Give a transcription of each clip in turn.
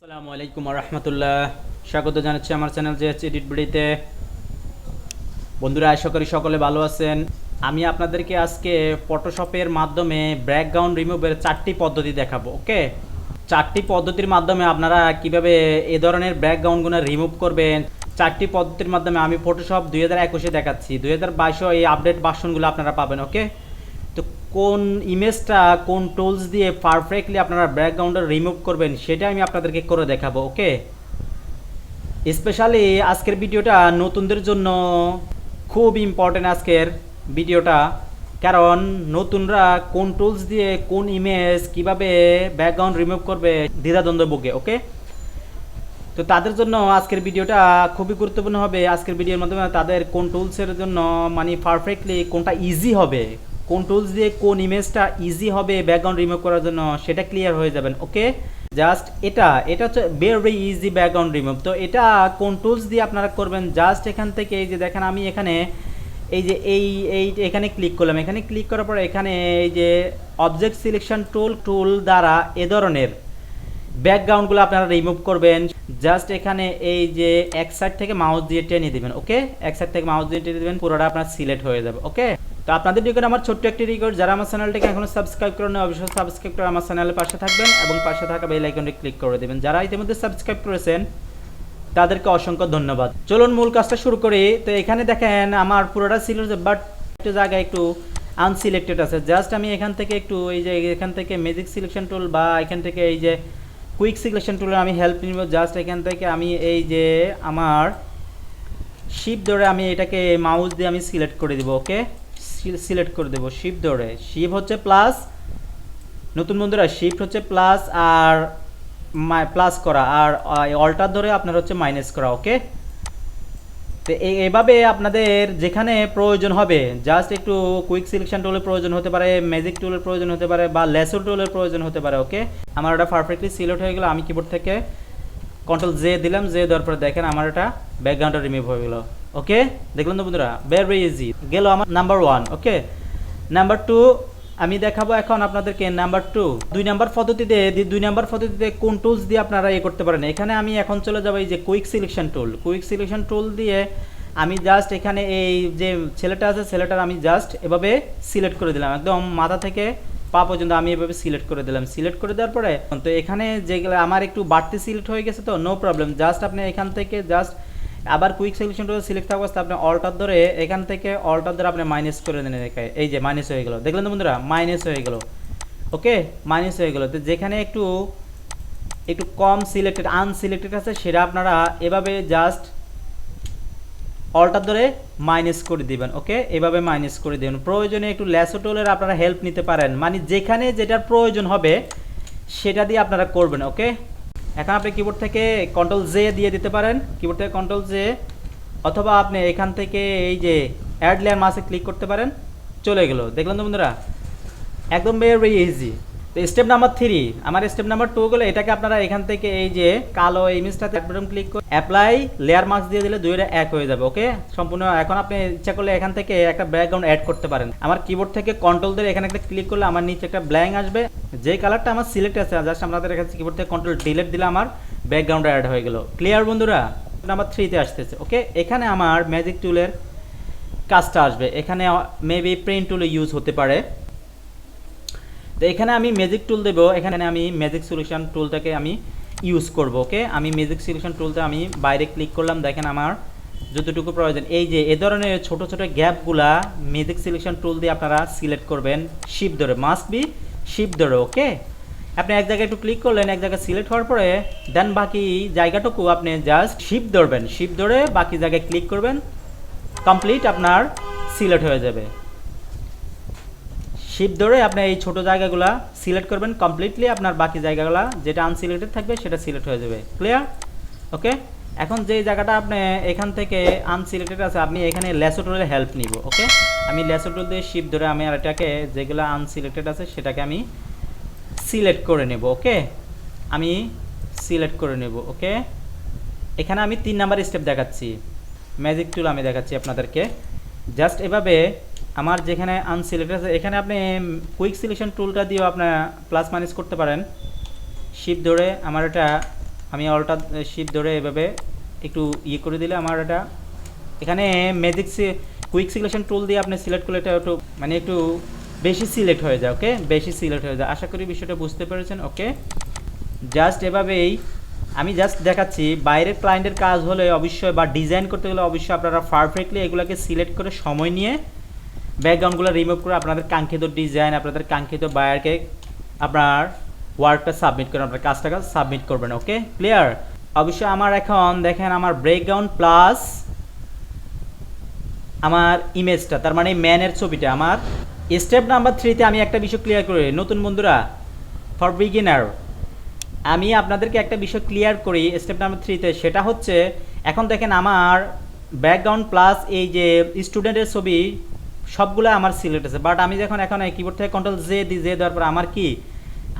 আসসালামু আলাইকুম ওয়া রাহমাতুল্লাহ। স্বাগত জানাচ্ছি আমার চ্যানেল যে এডিট ভিডিওতে। বন্ধুরা, আশা করি সকলে ভালো আছেন। আমি আপনাদেরকে আজকে ফটোশপের মাধ্যমে ব্যাকগ্রাউন্ড রিমুভের 4টি পদ্ধতি দেখাবো। ওকে, 4টি পদ্ধতির মাধ্যমে আপনারা কিভাবে এই ধরনের ব্যাকগ্রাউন্ডগুলো রিমুভ করবেন। 4টি পদ্ধতির মাধ্যমে আমি ফটোশপ 2021-এ দেখাচ্ছি, 2022-এও এই আপডেট ভার্সনগুলো আপনারা পাবেন। ওকে, তো কোন ইমেজটা কোন টুলস দিয়ে পারফেক্টলি আপনারা ব্যাকগ্রাউন্ডটা রিমুভ করবেন সেটা আমি আপনাদেরকে করে দেখাবো। ওকে, স্পেশালি আজকের ভিডিওটা নতুনদের জন্য খুব ইম্পর্টেন্ট আজকের ভিডিওটা, কারণ নতুনরা কোন টুলস দিয়ে কোন ইমেজ কিভাবে ব্যাকগ্রাউন্ড রিমুভ করবে দ্বিধাদ্বন্দ্ব ভোগে। ওকে, তো তাদের জন্য আজকের ভিডিওটা খুবই গুরুত্বপূর্ণ হবে। আজকের ভিডিওর মাধ্যমে তাদের কোন টুলসের জন্য মানে পারফেক্টলি কোনটা ইজি হবে, কোন টুলস দিয়ে কোন ইমেজটা ইজি হবে ব্যাকগ্রাউন্ড রিমুভ করার জন্য সেটা ক্লিয়ার হয়ে যাবেন। ওকে, জাস্ট এটা হচ্ছে ভেরি ইজি ব্যাকগ্রাউন্ড রিমুভ। তো এটা কোন টুলস দিয়ে আপনারা করবেন, জাস্ট এখান থেকে এই যে দেখেন আমি এখানে এই যে এই এখানে ক্লিক করলাম। এখানে ক্লিক করার পরে এখানে এই যে অবজেক্ট সিলেকশন টুল দ্বারা এ ধরনের ব্যাকগ্রাউন্ডগুলো আপনারা রিমুভ করবেন। জাস্ট এখানে এই যে এক সাইড থেকে মাউস দিয়ে টেনে দিবেন। ওকে, এক সাইড থেকে মাউস দিয়ে টেনে দিবেন, পুরোটা আপনার সিলেক্ট হয়ে যাবে। ওকে, তো আপনাদের রিকোয়েস্ট, আমার ছোট্ট একটি রিকোয়েস্ট, যারা আমার চ্যানেলটাকে এখনো সাবস্ক্রাইব করেন না অবশ্যই সাবস্ক্রাইব করে আমার চ্যানেলের পাশে থাকবেন এবং পাশে থাকা বেল আইকনটি ক্লিক করে দেবেন। যারা ইতিমধ্যে সাবস্ক্রাইব করেছেন তাদেরকে অসংখ্য ধন্যবাদ। চলুন মূল কাজটা শুরু করি। তো এখানে দেখেন আমার পুরোটা সিলেক্ট, বাট একটা জায়গায় একটু আনসিলেক্টেড আছে। জাস্ট আমি এখান থেকে একটু এই যে এখান থেকে ম্যাজিক সিলেকশন টুল বা এখান থেকে এই যে কুইক সিলেকশন টুলের আমি হেল্প নিব। জাস্ট এখান থেকে আমি এই যে আমার শিপ ধরে আমি এটাকে মাউস দিয়ে আমি সিলেক্ট করে দিব। ওকে, সিলেক্ট করে দেবো শিপ ধরে। শিপ হচ্ছে প্লাস, নতুন বন্ধুরা শিফট হচ্ছে প্লাস আর প্লাস করা, আর অল্টার ধরে আপনার হচ্ছে মাইনাস করা। ওকে, তো এইভাবে আপনাদের যেখানে প্রয়োজন হবে জাস্ট একটু কুইক সিলেকশন টুলের প্রয়োজন হতে পারে, ম্যাজিক টুলের প্রয়োজন হতে পারে বা লেসো টুলের প্রয়োজন হতে পারে। ওকে, আমার এটা পারফেক্টলি সিলেক্ট হয়ে গেল। আমি কিবোর্ড থেকে কন্ট্রোল জে দিলাম, জে দেওয়ার পরে দেখেন আমার এটা ব্যাকগ্রাউন্ডটা রিমুভ হয়ে গেল। ওকে, দেখলেন তো বন্ধুরা, ভেরি ইজি গেল আমার নাম্বার 1। ওকে, নাম্বার 2 আমি দেখাবো এখন আপনাদেরকে। নাম্বার 2 দুই নাম্বার পদ্ধতিতে কোন টুলস দিয়ে আপনারা করতে পারেন। এখানে আমি এখন চলে যাবো এই যে কুইক সিলেকশন টুল দিয়ে আমি জাস্ট এখানে এই যে ছেলেটা আছে ছেলেটার আমি জাস্ট এভাবে সিলেক্ট করে দিলাম, একদম মাথা থেকে পা পর্যন্ত আমি এভাবে সিলেক্ট করে দিলাম। সিলেক্ট করে দেওয়ার পরে তো এখানে যেগুলো আমার একটু বাড়তি সিলেক্ট হয়ে গেছে, তো নো প্রবলেম, জাস্ট আপনি এখান থেকে জাস্ট আবার কুইক সিলেকশন টুল সিলেক্ট থাকা অবস্থা আপনি অল্টার ধরে এখান থেকে অল্টার ধরে আপনি মাইনাস করে দেন। এই যে মাইনাস হয়ে গেল, দেখলেন তো বন্ধুরা, মাইনাস হয়ে গেল। ওকে, মাইনাস হয়ে গেল। তো যেখানে একটু কম সিলেক্টেড আনসিলেক্টেড আছে সেটা আপনারা এভাবে জাস্ট অল্টার ধরে মাইনাস করে দিবেন। ওকে, এভাবে মাইনাস করে দিবেন। প্রয়োজনে একটু লেসো টুলের আপনারা হেল্প নিতে পারেন, মানে যেখানে যেটার প্রয়োজন হবে সেটা দিয়ে আপনারা করবেন। ওকে, এখন আপনি কিবোর্ড থেকে কন্ট্রোল জে দিয়ে দিতে পারেন, কিবোর্ড থেকে কন্ট্রোল জে, অথবা আপনি এখান থেকে এই যে অ্যাড লেয়ার মাসে ক্লিক করতে পারেন, চলে গেল। দেখলেন তো বন্ধুরা, একদম ভেরি ইজি। তো স্টেপ নাম্বার 3, আমার স্টেপ নাম্বার 2 গুলো এটাকে আপনারা এখান থেকে এই যে কালো ইমেজটাতে বাটন ক্লিক করে অ্যাপ্লাই লেয়ার মাস্ক দিয়ে দিলে দুইটা এক হয়ে যাবে। ওকে, সম্পূর্ণ। এখন আপনি ইচ্ছা করলে এখান থেকে একটা ব্যাকগ্রাউন্ড অ্যাড করতে পারেন। আমার কিবোর্ড থেকে কন্ট্রোল ধরে এখানে একটা ক্লিক করলে আমার নিচে একটা ব্ল্যাঙ্ক আসবে, যে কালারটা আমার সিলেক্ট আছে জাস্ট আপনাদের এখানে কিবোর্ড থেকে কন্ট্রোল ডিলিট দিলে আমার ব্যাকগ্রাউন্ড অ্যাড হয়ে গেল। ক্লিয়ার বন্ধুরা? নাম্বার 3-তে আসতেছে। ওকে, এখানে আমার ম্যাজিক টুলের কাজটা আসবে। এখানে মেবি প্রিন্ট টুল ইউজ হতে পারে। তো এখানে আমি ম্যাজিক টুল দেবো, এখানে আমি ম্যাজিক সিলেকশন টুলটাকে আমি ইউজ করব। ওকে, আমি ম্যাজিক সিলেকশন টুলটা আমি বাইরে ক্লিক করলাম। দেখেন আমার যতটুকু প্রয়োজন এই যে এ ধরনের ছোট ছোট গ্যাপগুলা ম্যাজিক সিলেকশন টুল দিয়ে আপনারা সিলেক্ট করবেন শিফট ধরে, মাস্ট বি শিফট ধরে। ওকে, আপনি এক জায়গায় একটু ক্লিক করলেন, এক জায়গায় সিলেক্ট হওয়ার পরে দেন বাকি জায়গাটুকু আপনি জাস্ট শিফট ধরবেন, শিফট ধরে বাকি জায়গায় ক্লিক করবেন, কমপ্লিট আপনার সিলেক্ট হয়ে যাবে। শিফট ধরে আপনি এই ছোট জায়গাগুলো সিলেক্ট করবেন, কমপ্লিটলি আপনার বাকি জায়গাগুলো যেটা আনসিলেক্টেড থাকবে সেটা সিলেক্ট হয়ে যাবে। ক্লিয়ার? ওকে, এখন যে জায়গাটা আপনি এখান থেকে আনসিলেক্টেড আছে আপনি এখানে লেসো টুলের হেল্প নিব। ওকে, আমি লেসো টুল দিয়ে শিফট ধরে আমি আর এটাকে যেগুলো আনসিলেক্টেড আছে সেটাকে আমি সিলেক্ট করে নেব। ওকে, আমি সিলেক্ট করে নেব। ওকে, এখানে আমি 3 নাম্বার স্টেপ দেখাচ্ছি, ম্যাজিক টুল আমি দেখাচ্ছি আপনাদেরকে। জাস্ট এভাবে আমার যেখানে আনসিলেক্টেড আছে এখানে আপনি কুইক সিলেকশন টুলটা দিয়েও আপনার প্লাস মাইনাস করতে পারেন। শিফট ধরে আমার এটা আমি অল্টার শিফট ধরে এভাবে একটু ইয়ে করে দিলে আমার এটা এখানে ম্যাজিক কুইক সিলেকশন টুল দিয়ে আপনি সিলেক্ট করলে এটা একটু মানে একটু বেশি সিলেক্ট হয়ে যায়। ওকে, বেশি সিলেক্ট হয়ে যায়। আশা করি বিষয়টা বুঝতে পেরেছেন। ওকে, জাস্ট এভাবেই আমি জাস্ট দেখাচ্ছি। বাইরের ক্লায়েন্টের কাজ হলে অবশ্যই বা ডিজাইন করতে গেলে অবশ্যই আপনারা পারফেক্টলি এগুলোকে সিলেক্ট করে সময় নিয়ে ব্যাকগ্রাউন্ডগুলো রিমুভ করে আপনাদের কাঙ্ক্ষিত ডিজাইন, আপনাদের কাঙ্ক্ষিত বায়ারকে আপনার ওয়ার্কটা সাবমিট করেন, আপনার কাজটাকে সাবমিট করবেন। ওকে, ক্লিয়ার? অবশ্যই আমার এখন দেখেন আমার ব্যাকগ্রাউন্ড প্লাস আমার ইমেজটা, তার মানে ম্যানের ছবিটা আমার স্টেপ নাম্বার 3-তে আমি একটা বিষয় ক্লিয়ার করি। নতুন বন্ধুরা, ফর বিগিনার, আমি আপনাদেরকে একটা বিষয় ক্লিয়ার করি স্টেপ নাম্বার 3-তে। সেটা হচ্ছে এখন দেখেন আমার ব্যাকগ্রাউন্ড প্লাস এই যে স্টুডেন্টের ছবি সবগুলো আমার সিলেক্ট আছে, বাট আমি যখন এখন কিবোর্ড থেকে কন্ট্রোল জে দেওয়ার পর আমার কি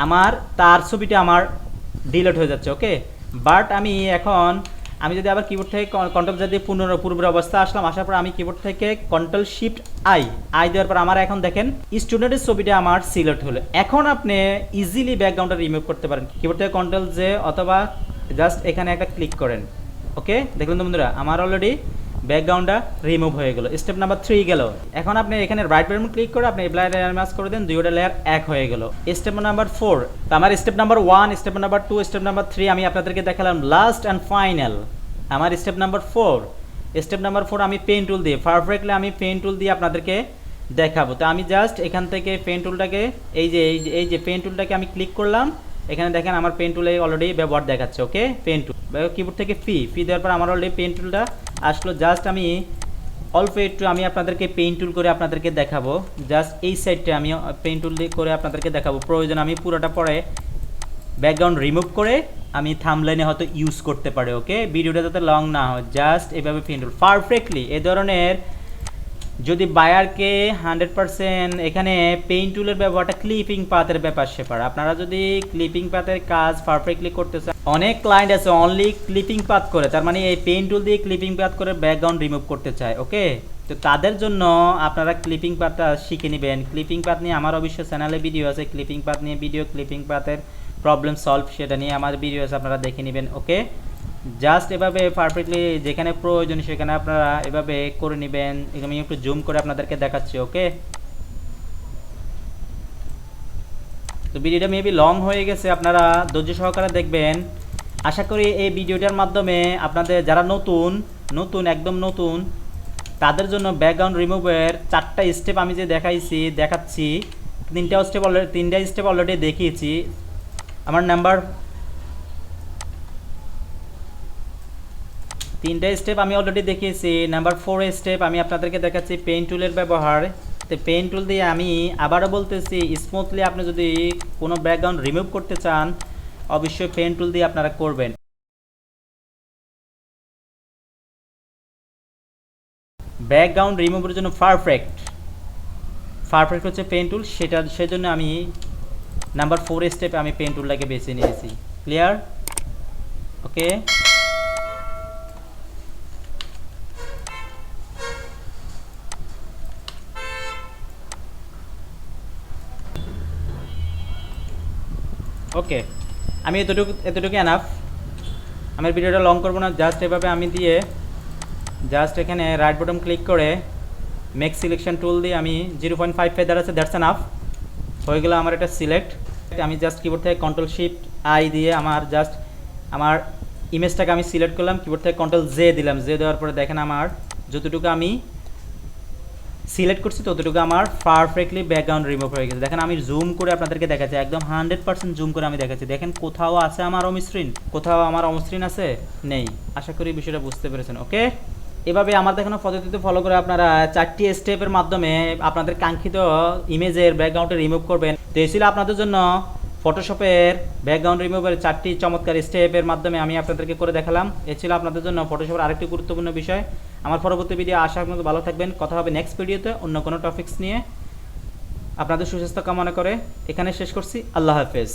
আমার তার ছবিটা আমার ডিলিট হয়ে যাচ্ছে। ওকে, বাট আমি এখন আমি যদি আবার কিবোর্ড থেকে কন্ট্রোল জে দিয়ে পূর্বের অবস্থা আসলাম, আসার পর আমি কিবোর্ড থেকে কন্ট্রোল শিফট আই দেওয়ার পর আমার এখন দেখেন স্টুডেন্টের ছবিটা আমার সিলেক্ট হলো। এখন আপনি ইজিলি ব্যাকগ্রাউন্ডটা রিমুভ করতে পারেন কিবোর্ড থেকে কন্ট্রোল জে, অথবা জাস্ট এখানে একটা ক্লিক করেন। ওকে, দেখলেন তো বন্ধুরা, আমার অলরেডি ব্যাকগ্রাউন্ডটা রিমুভ হয়ে গেল। স্টেপ নাম্বার 3 গেল। এখন আপনি এখানে রাইট বাটন ক্লিক করে আপনি অ্যাপ্লাই লেয়ার ম্যাচ করে দেন, দুইটা লেয়ার এক হয়ে গেল। স্টেপ নাম্বার 4, তো আমার step number 1, step number 2, step number 3 আমি আপনাদেরকে দেখালাম। লাস্ট অ্যান্ড ফাইনাল আমার স্টেপ নাম্বার 4। স্টেপ নাম্বার 4 আমি পেন টুল দিয়ে পারফেক্টলি আমি পেন টুল দিয়ে আপনাদেরকে দেখাবো। তো আমি জাস্ট এখান থেকে পেন টুলটাকে এই যে পেন টুলটাকে আমি ক্লিক করলাম। এখানে দেখেন আমার পেন টুলে অলরেডি ব্যবহার দেখাচ্ছে। ওকে, পেন টুল কিবোর্ড থেকে ফি দেওয়ার পর আমার অলরেডি পেন টুলটা আসলো। জাস্ট আমি অল্প একটু আমি আপনাদেরকে পেন টুল করে আপনাদেরকে দেখাবো। জাস্ট এই সাইডটা আমি পেন টুল দিয়ে করে আপনাদেরকে দেখাবো। প্রয়োজন আমি পুরোটা পরে ব্যাকগ্রাউন্ড রিমুভ করে আমি থাম্বনেইলে হয়তো ইউজ করতে পারি। ওকে, ভিডিওটা যাতে লং না হয়, জাস্ট এভাবে পেন টুল পারফেক্টলি এ ধরনের যদি বায়ারকে 100% এখানে পেইন্ট টুলের ব্যবহারটা ক্লিপিং পাথের ব্যাপার সেপার। আপনারা যদি ক্লিপিং পাথের কাজ পারফেক্টলি করতে চান, অনেক ক্লায়েন্ট আছে অনলি ক্লিপিং পাথ করে, তার মানে এই পেইন্ট টুল দিয়ে ক্লিপিং পাথ করে ব্যাকগ্রাউন্ড রিমুভ করতে চায়। ওকে, তো তাদের জন্য আপনারা ক্লিপিং পাথটা শিখে নেবেন। ক্লিপিং পাথ নিয়ে আমার অবশ্য চ্যানেলে ভিডিও আছে, ক্লিপিং পাথ নিয়ে ভিডিও, ক্লিপিং পাথের প্রবলেম সলভ সেটা নিয়ে আমার ভিডিও আছে, আপনারা দেখে নেবেন। ওকে, জাস্ট এভাবে পারফেক্টলি যেখানে প্রয়োজন সেখানে আপনারা এভাবে করে নেবেন। আমি একটু জুম করে আপনাদেরকে দেখাচ্ছি। ওকে, তো ভিডিওটা মেবি লং হয়ে গেছে, আপনারা ধৈর্য সহকারে দেখবেন। আশা করি এই ভিডিওটার মাধ্যমে আপনাদের যারা নতুন একদম নতুন তাদের জন্য ব্যাকগ্রাউন্ড রিমুভের 4টা স্টেপ আমি যে দেখাচ্ছি, 3টা স্টেপ অলরেডি দেখিয়েছি। আমার নাম্বার 3টা স্টেপ আমি অলরেডি দেখিয়েছি। নাম্বার 4 স্টেপ আমি আপনাদেরকে দেখাচ্ছি পেইন টুলের ব্যবহার। তো পেইন টুল দিয়ে আমি আবারও বলতেছি, স্মুথলি আপনি যদি কোনো ব্যাকগ্রাউন্ড রিমুভ করতে চান অবশ্যই পেইন টুল দিয়ে আপনারা করবেন। ব্যাকগ্রাউন্ড রিমুভের জন্য পারফেক্ট হচ্ছে পেইন টুল, সেজন্য আমি নাম্বার 4 স্টেপে আমি পেইন টুলটাকে বেছে নিয়েছি। ক্লিয়ার? ওকে, ওকে, আমি এতটুকু এনাফ। আমার ভিডিওটা লং করবো না, জাস্ট এভাবে আমি দিয়ে জাস্ট এখানে রাইট বটন ক্লিক করে মেক সিলেকশন টুল দিয়ে আমি 0.5 ফেদার আছে, দ্যাটস এনাফ। হয়ে গেল আমার এটা সিলেক্ট। আমি জাস্ট কিবোর্ড থেকে কন্ট্রোল শিফট আই দিয়ে আমার ইমেজটাকে আমি সিলেক্ট করলাম। কিবোর্ড থেকে কন্ট্রোল জে দিলাম, জে দেওয়ার পরে দেখেন আমার যতটুকু আমি সিলেক্ট করছি ততটুকু আমার পারফেক্টলি ব্যাকগ্রাউন্ড রিমুভ হয়ে গেছে। দেখেন আমি জুম করে আপনাদেরকে দেখাচ্ছি, একদম 100% জুম করে আমি দেখাচ্ছি। দেখেন কোথাও আছে আমার অমসৃণ, কোথাও আমার অমসৃণ আছে নেই। আশা করি বিষয়টা বুঝতে পেরেছেন। ওকে, এভাবে আমার দেখানো পদ্ধতিতে ফলো করে আপনারা 4টি স্টেপের মাধ্যমে আপনাদের কাঙ্ক্ষিত ইমেজের ব্যাকগ্রাউন্ডে রিমুভ করবেন। তো এই ছিল আপনাদের জন্য ফটোশপের ব্যাকগ্রাউন্ড রিমুভের 4টি চমৎকার স্টেপের মাধ্যমে আমি আপনাদেরকে করে দেখালাম। এ ছিল আপনাদের জন্য ফটোশপের আরেকটি গুরুত্বপূর্ণ বিষয়। আমার পরবর্তী ভিডিও আশা করি ভালো থাকবেন। কথা হবে নেক্সট ভিডিওতে অন্য কোনো টপিকস নিয়ে। আপনাদের সুস্বাস্থ্য কামনা করে এখানে শেষ করছি। আল্লাহ হাফেজ।